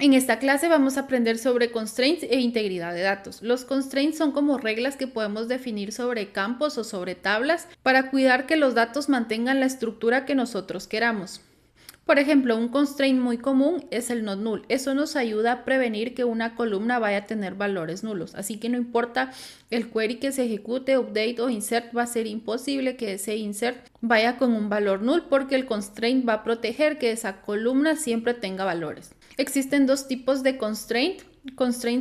En esta clase vamos a aprender sobre constraints e integridad de datos. Los constraints son como reglas que podemos definir sobre campos o sobre tablas para cuidar que los datos mantengan la estructura que nosotros queramos. Por ejemplo, un constraint muy común es el not null. Eso nos ayuda a prevenir que una columna vaya a tener valores nulos. Así que no importa el query que se ejecute, update o insert, va a ser imposible que ese insert vaya con un valor null porque el constraint va a proteger que esa columna siempre tenga valores. Existen dos tipos de constraints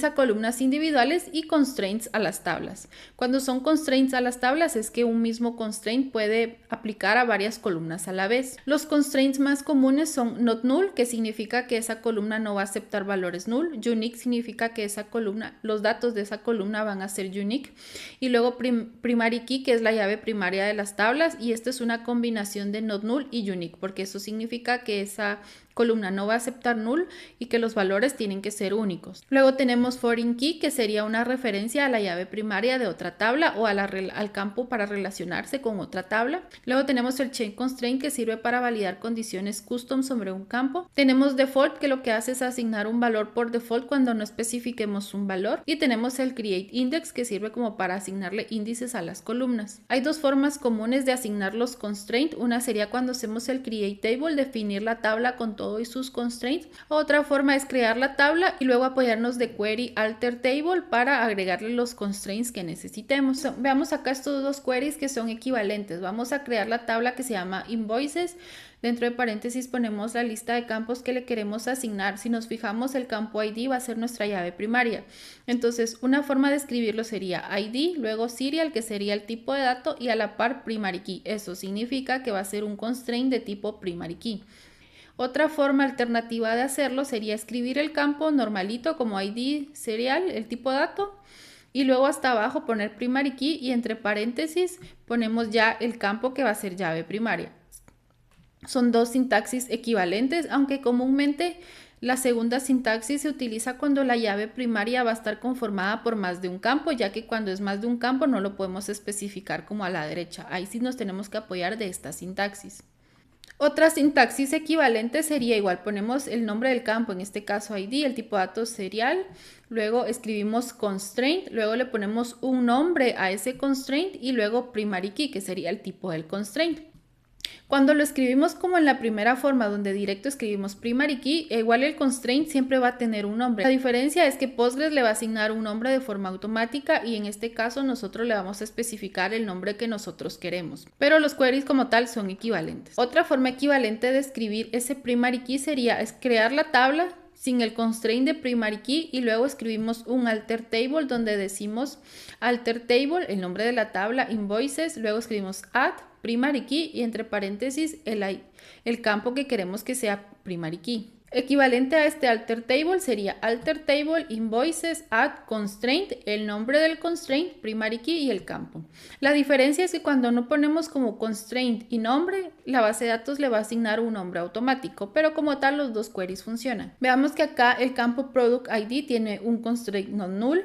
a columnas individuales y constraints a las tablas. Cuando son constraints a las tablas es que un mismo constraint puede aplicar a varias columnas a la vez. Los constraints más comunes son not null, que significa que esa columna no va a aceptar valores null. Unique significa que esa columna, los datos de esa columna van a ser unique. Y luego primary key, que es la llave primaria de las tablas, y esta es una combinación de not null y unique, porque eso significa que esa columna no va a aceptar null y que los valores tienen que ser únicos. Luego tenemos foreign key, que sería una referencia a la llave primaria de otra tabla o al campo para relacionarse con otra tabla. Luego tenemos el chain constraint, que sirve para validar condiciones custom sobre un campo. Tenemos default, que lo que hace es asignar un valor por default cuando no especifiquemos un valor. Y tenemos el create index, que sirve como para asignarle índices a las columnas. Hay dos formas comunes de asignar los constraints. Una sería cuando hacemos el create table, definir la tabla con todo y sus constraints. Otra forma es crear la tabla y luego apoyarnos de query alter table para agregarle los constraints que necesitemos. Veamos acá estos dos queries que son equivalentes. Vamos a crear la tabla que se llama invoices. Dentro de paréntesis ponemos la lista de campos que le queremos asignar. Si nos fijamos, el campo ID va a ser nuestra llave primaria. Entonces, una forma de escribirlo sería ID, luego serial, que sería el tipo de dato, y a la par primary key. Eso significa que va a ser un constraint de tipo primary key. Otra forma alternativa de hacerlo sería escribir el campo normalito como ID, serial, el tipo de dato, y luego hasta abajo poner primary key y entre paréntesis ponemos ya el campo que va a ser llave primaria. Son dos sintaxis equivalentes, aunque comúnmente la segunda sintaxis se utiliza cuando la llave primaria va a estar conformada por más de un campo, ya que cuando es más de un campo no lo podemos especificar como a la derecha. Ahí sí nos tenemos que apoyar de esta sintaxis. Otra sintaxis equivalente sería igual, ponemos el nombre del campo, en este caso ID, el tipo de datos serial, luego escribimos constraint, luego le ponemos un nombre a ese constraint y luego primary key, que sería el tipo del constraint. Cuando lo escribimos como en la primera forma, donde directo escribimos primary key, igual el constraint siempre va a tener un nombre. La diferencia es que Postgres le va a asignar un nombre de forma automática y en este caso nosotros le vamos a especificar el nombre que nosotros queremos. Pero los queries como tal son equivalentes. Otra forma equivalente de escribir ese primary key sería crear la tabla sin el constraint de primary key y luego escribimos un alter table donde decimos alter table, el nombre de la tabla, invoices, luego escribimos add primary key y entre paréntesis el campo que queremos que sea primary key. Equivalente a este alter table sería alter table, invoices, add, constraint, el nombre del constraint, primary key y el campo. La diferencia es que cuando no ponemos como constraint y nombre, la base de datos le va a asignar un nombre automático, pero como tal los dos queries funcionan. Veamos que acá el campo product ID tiene un constraint not null.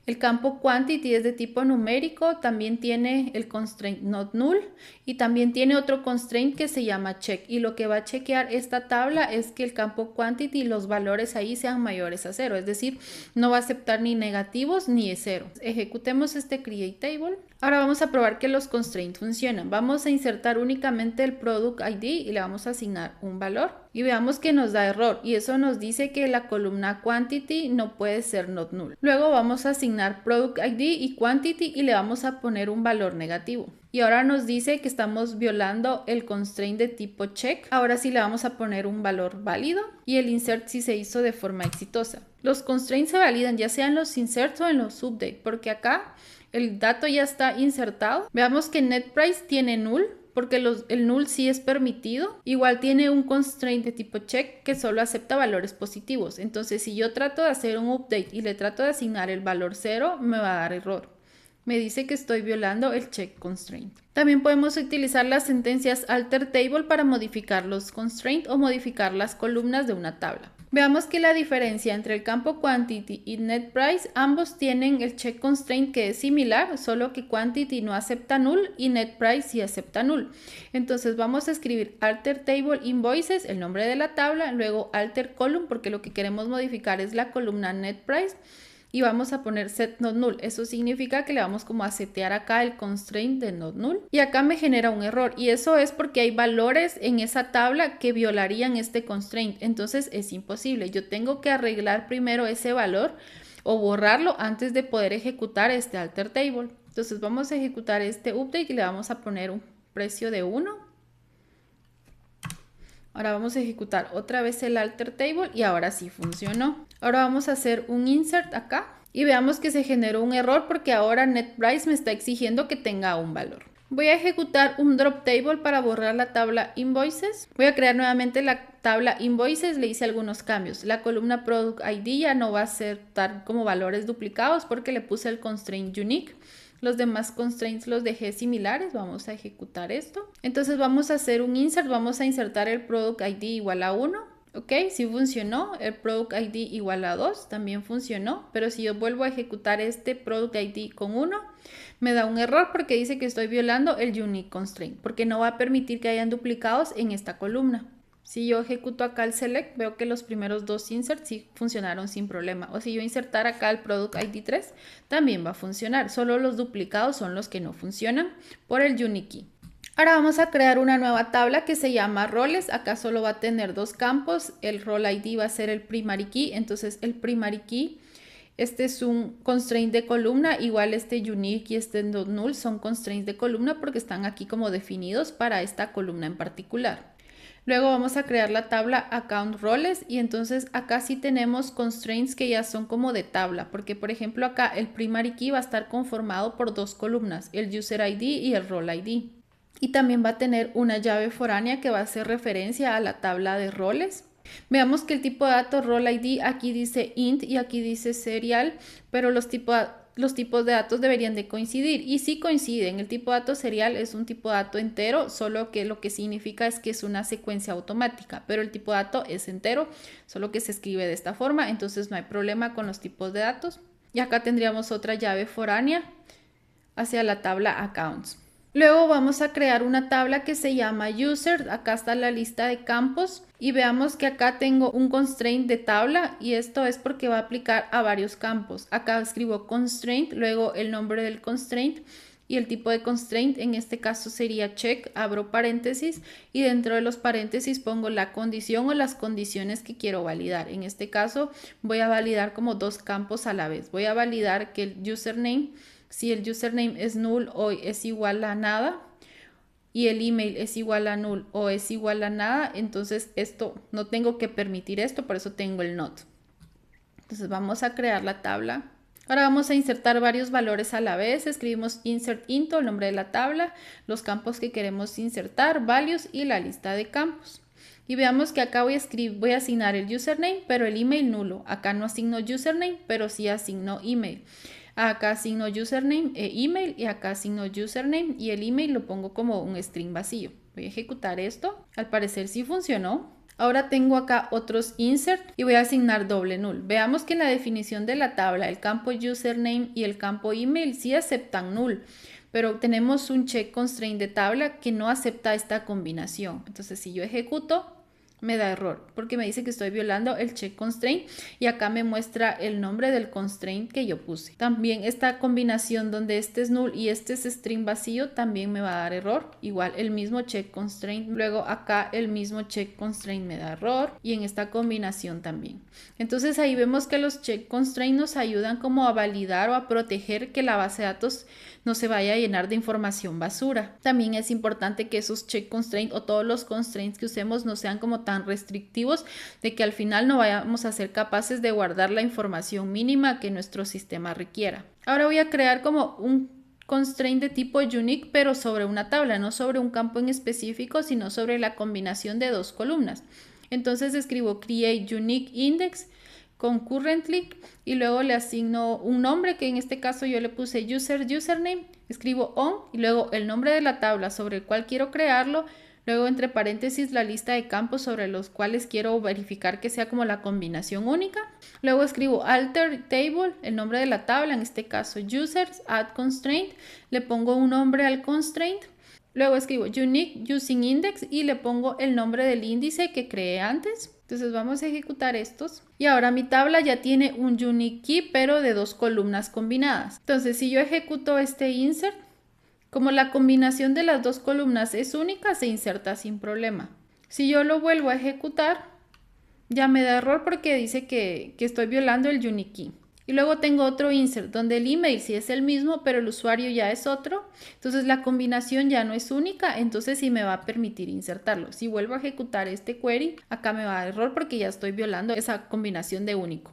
El campo quantity es de tipo numérico, también tiene el constraint not null y también tiene otro constraint que se llama check. Y lo que va a chequear esta tabla es que el campo quantity, los valores ahí sean mayores a 0, es decir, no va a aceptar ni negativos ni 0. Ejecutemos este create table. Ahora vamos a probar que los constraints funcionan. Vamos a insertar únicamente el product ID y le vamos a asignar un valor. Y veamos que nos da error y eso nos dice que la columna quantity no puede ser not null. Luego vamos a asignar product ID y quantity y le vamos a poner un valor negativo. Y ahora nos dice que estamos violando el constraint de tipo check. Ahora sí le vamos a poner un valor válido y el insert sí se hizo de forma exitosa. Los constraints se validan ya sea en los inserts o en los update, porque acá el dato ya está insertado. Veamos que net price tiene null, porque el null sí es permitido. Igual tiene un constraint de tipo check que solo acepta valores positivos. Entonces, si yo trato de hacer un update y le trato de asignar el valor 0, me va a dar error. Me dice que estoy violando el check constraint. También podemos utilizar las sentencias alter table para modificar los constraints o modificar las columnas de una tabla. Veamos que la diferencia entre el campo quantity y net price, ambos tienen el check constraint que es similar, solo que quantity no acepta null y net price sí acepta null. Entonces vamos a escribir alter table invoices, el nombre de la tabla, luego alter column porque lo que queremos modificar es la columna net price. Y vamos a poner set not null. Eso significa que le vamos como a setear acá el constraint de not null. Y acá me genera un error. Y eso es porque hay valores en esa tabla que violarían este constraint. Entonces es imposible. Yo tengo que arreglar primero ese valor o borrarlo antes de poder ejecutar este alter table. Entonces vamos a ejecutar este update y le vamos a poner un precio de 1. Ahora vamos a ejecutar otra vez el alter table y ahora sí funcionó. Ahora vamos a hacer un insert acá y veamos que se generó un error porque ahora NetPrice me está exigiendo que tenga un valor. Voy a ejecutar un drop table para borrar la tabla invoices. Voy a crear nuevamente la tabla invoices, le hice algunos cambios. La columna product ID ya no va a aceptar como valores duplicados porque le puse el constraint unique. Los demás constraints los dejé similares. Vamos a ejecutar esto. Entonces vamos a hacer un insert. Vamos a insertar el product ID igual a 1. Ok, sí funcionó. El product ID igual a 2 también funcionó. Pero si yo vuelvo a ejecutar este product ID con 1, me da un error porque dice que estoy violando el unique constraint. Porque no va a permitir que hayan duplicados en esta columna. Si yo ejecuto acá el select, veo que los primeros dos inserts sí funcionaron sin problema. O si yo insertar acá el product ID 3, también va a funcionar. Solo los duplicados son los que no funcionan por el unique key. Ahora vamos a crear una nueva tabla que se llama roles. Acá solo va a tener dos campos. El role ID va a ser el primary key. Entonces el primary key, este es un constraint de columna. Igual este unique y este not null son constraints de columna porque están aquí como definidos para esta columna en particular. Luego vamos a crear la tabla account roles y entonces acá sí tenemos constraints que ya son como de tabla, porque por ejemplo acá el primary key va a estar conformado por dos columnas, el user ID y el role ID. Y también va a tener una llave foránea que va a hacer referencia a la tabla de roles. Veamos que el tipo de datos role ID aquí dice int y aquí dice serial, pero los tipos de datos deberían de coincidir y sí coinciden. El tipo de dato serial es un tipo de dato entero, solo que lo que significa es que es una secuencia automática, pero el tipo de dato es entero, solo que se escribe de esta forma, entonces no hay problema con los tipos de datos. Y acá tendríamos otra llave foránea hacia la tabla accounts. Luego vamos a crear una tabla que se llama user. Acá está la lista de campos y veamos que acá tengo un constraint de tabla y esto es porque va a aplicar a varios campos. Acá escribo constraint, luego el nombre del constraint y el tipo de constraint, en este caso sería check, abro paréntesis y dentro de los paréntesis pongo la condición o las condiciones que quiero validar. En este caso voy a validar como dos campos a la vez. Voy a validar que el username, si el username es null o es igual a nada y el email es igual a null o es igual a nada, entonces esto no tengo que permitir esto, por eso tengo el not. Entonces vamos a crear la tabla. Ahora vamos a insertar varios valores a la vez. Escribimos insert into, el nombre de la tabla, los campos que queremos insertar, values y la lista de campos. Y veamos que acá voy a asignar el username, pero el email nulo. Acá no asigno username, pero sí asigno email. Acá asigno username e email y acá asigno username y el email lo pongo como un string vacío. Voy a ejecutar esto. Al parecer sí funcionó. Ahora tengo acá otros insert y voy a asignar doble null. Veamos que en la definición de la tabla el campo username y el campo email sí aceptan null, pero tenemos un check constraint de tabla que no acepta esta combinación. Entonces si yo ejecuto, me da error porque me dice que estoy violando el check constraint y acá me muestra el nombre del constraint que yo puse. También esta combinación donde este es null y este es string vacío también me va a dar error. Igual el mismo check constraint, luego acá el mismo check constraint me da error y en esta combinación también. Entonces ahí vemos que los check constraint nos ayudan como a validar o a proteger que la base de datos no se vaya a llenar de información basura. También es importante que esos check constraint o todos los constraints que usemos no sean como tan restrictivos de que al final no vayamos a ser capaces de guardar la información mínima que nuestro sistema requiera. Ahora voy a crear como un constraint de tipo unique, pero sobre una tabla, no sobre un campo en específico, sino sobre la combinación de dos columnas. Entonces escribo create unique index concurrently y luego le asigno un nombre que en este caso yo le puse username, escribo on y luego el nombre de la tabla sobre el cual quiero crearlo, luego entre paréntesis la lista de campos sobre los cuales quiero verificar que sea como la combinación única, luego escribo alter table, el nombre de la tabla, en este caso users, add constraint, le pongo un nombre al constraint, luego escribo unique using index y le pongo el nombre del índice que creé antes. Entonces vamos a ejecutar estos y ahora mi tabla ya tiene un unique key pero de 2 columnas combinadas. Entonces si yo ejecuto este insert, como la combinación de las 2 columnas es única, se inserta sin problema. Si yo lo vuelvo a ejecutar, ya me da error porque dice que estoy violando el unique key. Y luego tengo otro insert donde el email sí es el mismo, pero el usuario ya es otro. Entonces la combinación ya no es única, entonces sí me va a permitir insertarlo. Si vuelvo a ejecutar este query, acá me va a dar error porque ya estoy violando esa combinación de único.